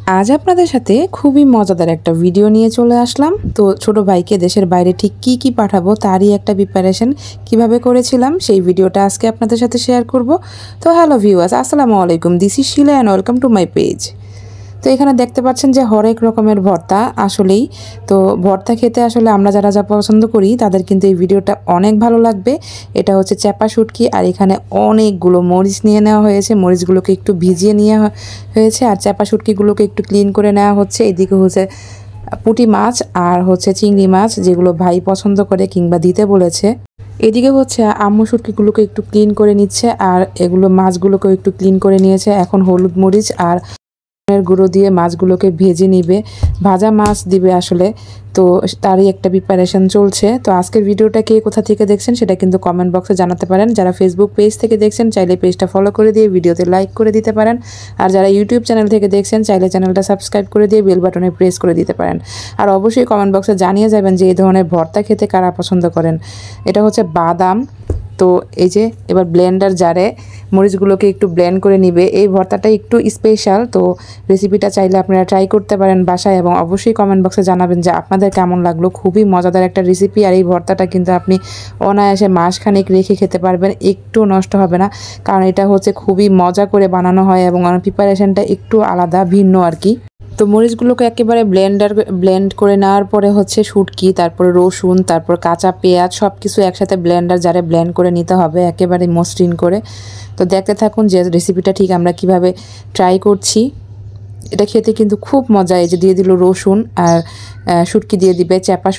আজ আপনাদের সাথে খুবই মজাদার একটা ভিডিও নিয়ে চলে আসলাম। তো ছোট ভাইকে দেশের বাইরে ঠিক কি পাঠাবো তারই একটা প্রিপারেশন কিভাবে করেছিলাম সেই ভিডিওটা আজকে আপনাদের সাথে শেয়ার করব। তো হ্যালো ভিউয়ার্স, আসসালামু আলাইকুম, this is Shila and welcome to my page. তো এখানে দেখতে পাচ্ছেন যে হরেক রকমের ভর্তা। আসলেই তো ভর্তা খেতে আসলে আমরা যারা যা পছন্দ করি তাদের কিন্তু এই ভিডিওটা অনেক ভালো লাগবে। এটা হচ্ছে চ্যাপা শুটকি, আর এখানে অনেকগুলো মরিচ নিয়ে নেওয়া হয়েছে। মরিচগুলোকে একটু ভিজিয়ে নেওয়া হয়েছে, আর চ্যাপা শুটকিগুলোকে একটু ক্লিন করে নেওয়া হচ্ছে। এদিকে হচ্ছে পুঁটি মাছ আর হচ্ছে চিংড়ি মাছ, যেগুলো ভাই পছন্দ করে কিংবা দিতে বলেছে। এদিকে হচ্ছে আম্মু শুটকিগুলোকে একটু ক্লিন করে নিচ্ছে, আর এগুলো মাছগুলোকেও একটু ক্লিন করে নিয়েছে। এখন হলুদ মরিচ আর গুঁড়ো দিয়ে মাছগুলোকে ভেজে নিবে, ভাজা মাছ দিবে আসলে। তো তারই একটা প্রিপারেশন চলছে। তো আজকের ভিডিওটা কে কোথা থেকে দেখছেন সেটা কিন্তু কমেন্ট বক্সে জানাতে পারেন। যারা ফেসবুক পেজ থেকে দেখছেন চাইলে পেজটা ফলো করে দিয়ে ভিডিওতে লাইক করে দিতে পারেন, আর যারা ইউটিউব চ্যানেল থেকে দেখছেন চাইলে চ্যানেলটা সাবস্ক্রাইব করে দিয়ে বেল বাটনে প্রেস করে দিতে পারেন। আর অবশ্যই কমেন্ট বক্সে জানিয়ে যাবেন যে এই ধরনের ভর্তা খেতে কারা পছন্দ করেন। এটা হচ্ছে বাদাম। তো এই যে এবার ব্লেন্ডার জারে মরিচগুলোকে একটু ব্লেন্ড করে নিবে। এই ভর্তাটা একটু স্পেশাল, তো রেসিপিটা চাইলে আপনারা ট্রাই করতে পারেন বাসায়, এবং অবশ্যই কমেন্ট বক্সে জানাবেন যে আপনাদের কেমন লাগলো। খুবই মজাদার একটা রেসিপি, আর এই ভর্তাটা কিন্তু আপনি অনায়াসে মাসখানেক রেখে খেতে পারবেন, একটু নষ্ট হবে না। কারণ এটা হচ্ছে খুবই মজা করে বানানো হয় এবং প্রিপারেশনটা একটু আলাদা, ভিন্ন আর কি। তো মরিচগুলোকে একেবারে ব্লেন্ড করে নেওয়ার পরে হচ্ছে শুটকি, তারপরে রসুন, তারপর কাঁচা পেঁয়াজ সব কিছু একসাথে ব্লেন্ডার জারে ব্লেন্ড করে নিতে হবে একেবারে মসৃণ করে। তো দেখতে থাকুন যে রেসিপিটা ঠিক আমরা কিভাবে ট্রাই করছি। এটা খেতে কিন্তু খুব মজা। এই যে দিয়ে দিল রসুন, আর শুটকি দিয়ে দিবে চ্যাপা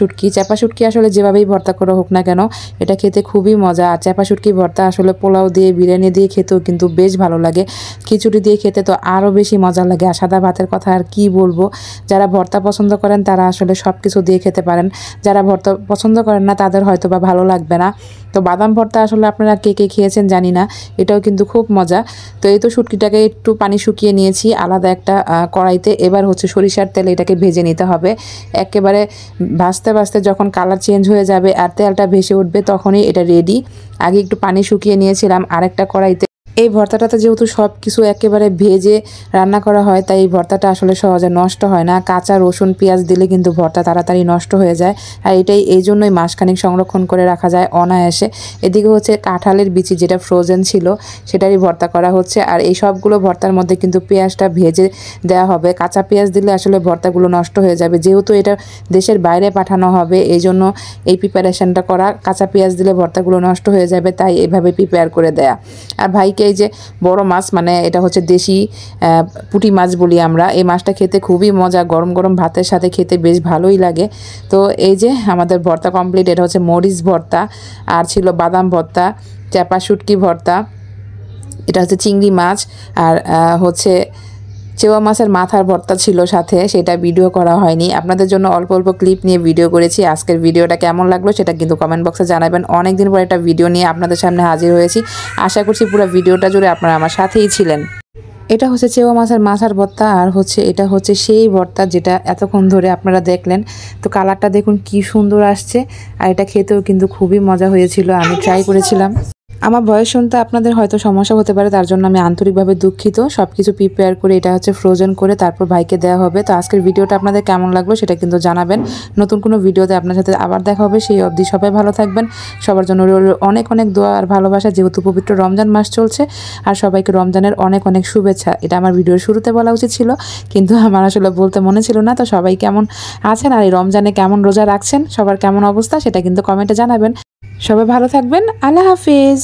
শুটকি আসলে যেভাবেই ভর্তা করা হোক না কেন এটা খেতে খুবই মজা। আর চ্যাপা শুটকি ভর্তা আসলে পোলাও দিয়ে, বিরিয়ানি দিয়ে খেতেও কিন্তু বেশ ভালো লাগে, খিচুড়ি দিয়ে খেতে তো আরও বেশি মজা লাগে। আর সাদা ভাতের কথা আর কি বলবো, যারা ভর্তা পছন্দ করেন তারা আসলে সব কিছু দিয়ে খেতে পারেন, যারা ভর্তা পছন্দ করেন না তাদের হয়তো বা ভালো লাগবে না। তো বাদাম ভর্তা আসলে আপনারা কে খেয়েছেন জানি না, এটাও কিন্তু খুব মজা। তো এই তো শুটকিটাকে একটু পানি শুকিয়ে নিয়েছি আলাদা একটা কড়াইতে। এবার হচ্ছে সরিষার তেলে এটাকে ভেজে নিতে হবে। একেবারে ভাজতে ভাজতে যখন কালার চেঞ্জ হয়ে যাবে আর তেলটা ভেসে উঠবে তখনই এটা রেডি। আগে একটু পানি শুকিয়ে নিয়েছিলাম আরেকটা কড়াইতে। এই ভর্তাটাতে যেহেতু সব কিছু একেবারে ভেজে রান্না করা হয়, তাই এই ভর্তাটা আসলে সহজে নষ্ট হয় না। কাঁচা রসুন পেঁয়াজ দিলে কিন্তু ভর্তা তাড়াতাড়ি নষ্ট হয়ে যায়, আর এটাই এই জন্যই মাসখানেক সংরক্ষণ করে রাখা যায় অনায়াসে। এদিকে হচ্ছে কাঁঠালের বিচি যেটা ফ্রোজেন ছিল সেটারই ভর্তা করা হচ্ছে, আর এই সবগুলো ভর্তার মধ্যে কিন্তু পেঁয়াজটা ভেজে দেওয়া হবে। কাঁচা পেঁয়াজ দিলে আসলে ভর্তাগুলো নষ্ট হয়ে যাবে, যেহেতু এটা দেশের বাইরে পাঠানো হবে এই জন্য এই প্রিপারেশনটা করা। কাঁচা পেঁয়াজ দিলে ভর্তাগুলো নষ্ট হয়ে যাবে, তাই এভাবে প্রিপেয়ার করে দেয়া। আর ভাইকে এই যে বড় মাছ, মানে এটা হচ্ছে দেশি পুঁটি মাছ বলি আমরা, এই মাছটা খেতে খুবই মজা, গরম গরম ভাতের সাথে খেতে বেশ ভালোই লাগে। তো এই যে আমাদের ভর্তা কমপ্লিট। এটা হচ্ছে মরিচ ভর্তা, আর ছিল বাদাম ভর্তা, চ্যাপা শুটকি ভর্তা, এটা হচ্ছে চিংড়ি মাছ, আর হচ্ছে চেওয়া মাছের মাথার ভর্তা ছিল সাথে, সেটা ভিডিও করা হয়নি। আপনাদের জন্য অল্প অল্প ক্লিপ নিয়ে ভিডিও করেছি। আজকের ভিডিওটা কেমন লাগলো সেটা কিন্তু কমেন্ট বক্সে জানাবেন। অনেকদিন পর একটা ভিডিও নিয়ে আপনাদের সামনে হাজির হয়েছি। আশা করছি পুরো ভিডিওটা জুড়ে আপনারা আমার সাথেই ছিলেন। এটা হচ্ছে চেওয়া মাছের মাথার ভর্তা, আর হচ্ছে এটা হচ্ছে সেই ভর্তা যেটা এতক্ষণ ধরে আপনারা দেখলেন। তো কালারটা দেখুন কি সুন্দর আসছে, আর এটা খেতেও কিন্তু খুবই মজা হয়েছিল। আমি ট্রাই করেছিলাম। আমার ভয়েস শুনতে আপনাদের হয়তো সমস্যা হতে পারে, তার জন্য আমি আন্তরিকভাবে দুঃখিত। সব কিছু প্রিপেয়ার করে এটা হচ্ছে ফ্রোজেন করে তারপর ভাইকে দেওয়া হবে। তো আজকের ভিডিওটা আপনাদের কেমন লাগলো সেটা কিন্তু জানাবেন। নতুন কোনো ভিডিওতে আপনার সাথে আবার দেখা হবে, সেই অবধি সবাই ভালো থাকবেন। সবার জন্য অনেক অনেক দোয়া আর ভালোবাসা, যেহেতু পবিত্র রমজান মাস চলছে। আর সবাইকে রমজানের অনেক অনেক শুভেচ্ছা। এটা আমার ভিডিওর শুরুতে বলা উচিত ছিল, কিন্তু আমার আসলে বলতে মনে ছিল না। তো সবাই কেমন আছেন আর এই রমজানে কেমন রোজা রাখছেন, সবার কেমন অবস্থা সেটা কিন্তু কমেন্টে জানাবেন। সবাই ভালো থাকবেন। আল্লাহ হাফিজ।